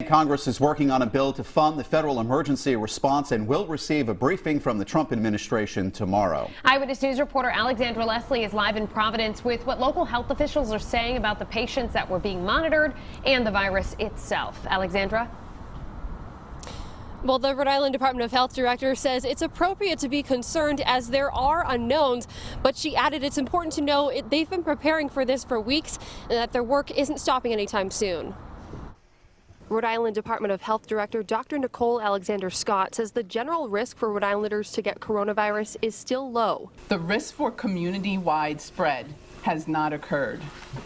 Congress is working on a bill to fund the federal emergency response and will receive a briefing from the Trump administration tomorrow. Eyewitness News reporter Alexandra Leslie is live in Providence with what local health officials are saying about the patients that were being monitored and the virus itself. Alexandra? Well, the Rhode Island Department of Health director says it's appropriate to be concerned as there are unknowns, but she added it's important to know they've been preparing for this for weeks and that their work isn't stopping anytime soon. Rhode Island Department of Health Director Dr. Nicole Scott says the general risk for Rhode Islanders to get coronavirus is still low. The risk for community-wide spread has not occurred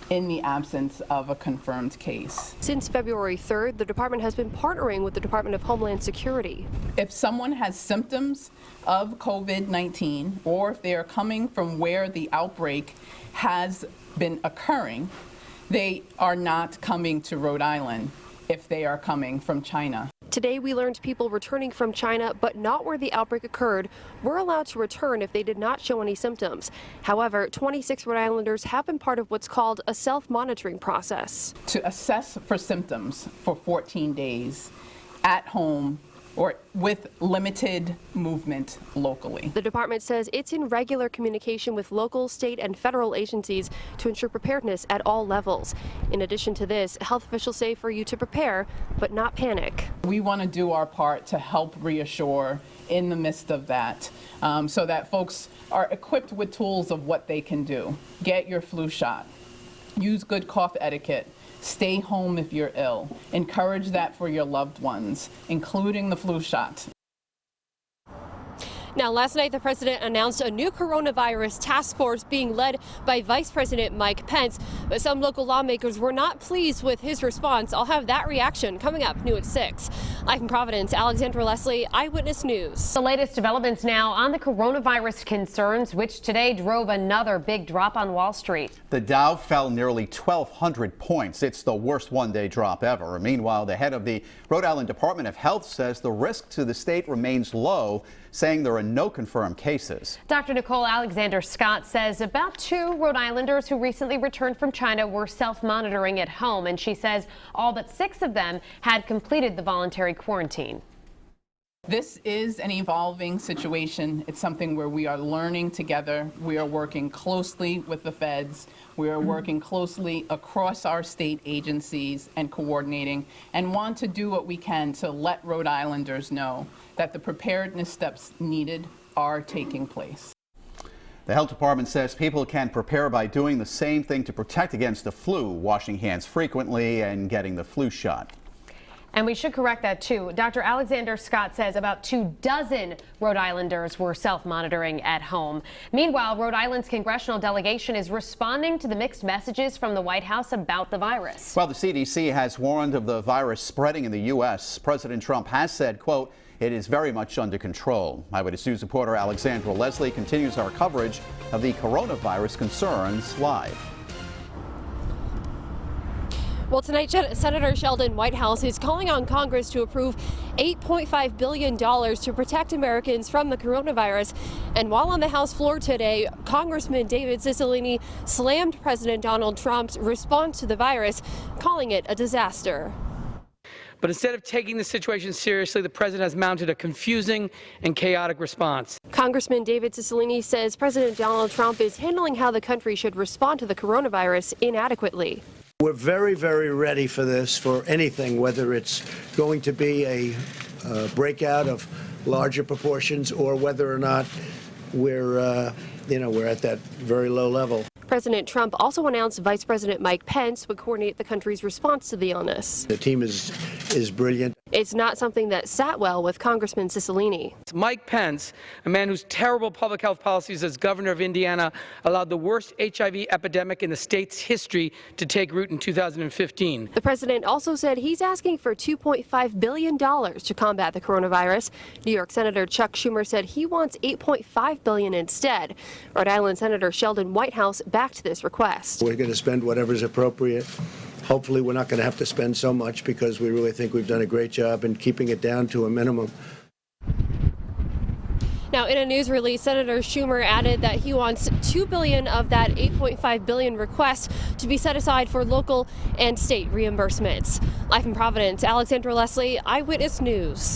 in the absence of a confirmed case. Since February 3rd, the department has been partnering with the Department of Homeland Security. If someone has symptoms of COVID-19 or if they are coming from where the outbreak has been occurring, they are not coming to Rhode Island if they are coming from China. Today we learned people returning from China, but not where the outbreak occurred, were allowed to return if they did not show any symptoms. However, 26 Rhode Islanders have been part of what's called a self-monitoring process. To assess for symptoms for 14 days at home or with limited movement locally. The department says it's in regular communication with local, state, and federal agencies to ensure preparedness at all levels. In addition to this, health officials say for you to prepare, but not panic. We want to do our part to help reassure in the midst of that, so that folks are equipped with tools of what they can do. Get your flu shot. Use good cough etiquette. Stay home if you're ill. Encourage that for your loved ones, including the flu shot. Now, last night, the president announced a new coronavirus task force being led by Vice President Mike Pence. But some local lawmakers were not pleased with his response. I'll have that reaction coming up new at 6. Live in Providence, Alexandra Leslie, Eyewitness News. The latest developments now on the coronavirus concerns, which today drove another big drop on Wall Street. The Dow fell nearly 1,200 points. It's the worst one-day drop ever. Meanwhile, the head of the Rhode Island Department of Health says the risk to the state remains low, saying there are no confirmed cases. Dr. Nicole Scott says about 2 Rhode Islanders who recently returned from China were self-monitoring at home, and she says all but 6 of them had completed the voluntary quarantine. This is an evolving situation. It's something where we are learning together. We are working closely with the feds. We are working closely across our state agencies and coordinating, and want to do what we can to let Rhode Islanders know that the preparedness steps needed are taking place. The health department says people can prepare by doing the same thing to protect against the flu, washing hands frequently and getting the flu shot. And we should correct that, too. Dr. Scott says about 24 Rhode Islanders were self-monitoring at home. Meanwhile, Rhode Island's congressional delegation is responding to the mixed messages from the White House about the virus. Well, the CDC has warned of the virus spreading in the U.S. President Trump has said, quote, "It is very much under control." Eyewitness News reporter Alexandra Leslie continues our coverage of the coronavirus concerns live. Well, tonight, Senator Sheldon Whitehouse is calling on Congress to approve $8.5 billion to protect Americans from the coronavirus. And while on the House floor today, Congressman David Cicilline slammed President Donald Trump's response to the virus, calling it a disaster. But instead of taking the situation seriously, the president has mounted a confusing and chaotic response. Congressman David Cicilline says President Donald Trump is handling how the country should respond to the coronavirus inadequately. We're very, very ready for this, for anything, whether it's going to be a breakout of larger proportions or whether or not we're at that very low level. President Trump also announced Vice President Mike Pence would coordinate the country's response to the illness. The team is brilliant. It's not something that sat well with Congressman Cicilline. Mike Pence, a man whose terrible public health policies as governor of Indiana allowed the worst HIV epidemic in the state's history to take root in 2015. The president also said he's asking for $2.5 billion to combat the coronavirus. New York Senator Chuck Schumer said he wants $8.5 billion instead. Rhode Island Senator Sheldon Whitehouse backed this request. We're going to spend whatever's appropriate. Hopefully we're not going to have to spend so much because we really think we've done a great job in keeping it down to a minimum. Now, in a news release, Senator Schumer added that he wants $2 billion of that $8.5 billion request to be set aside for local and state reimbursements. Live in Providence, Alexandra Leslie, Eyewitness News.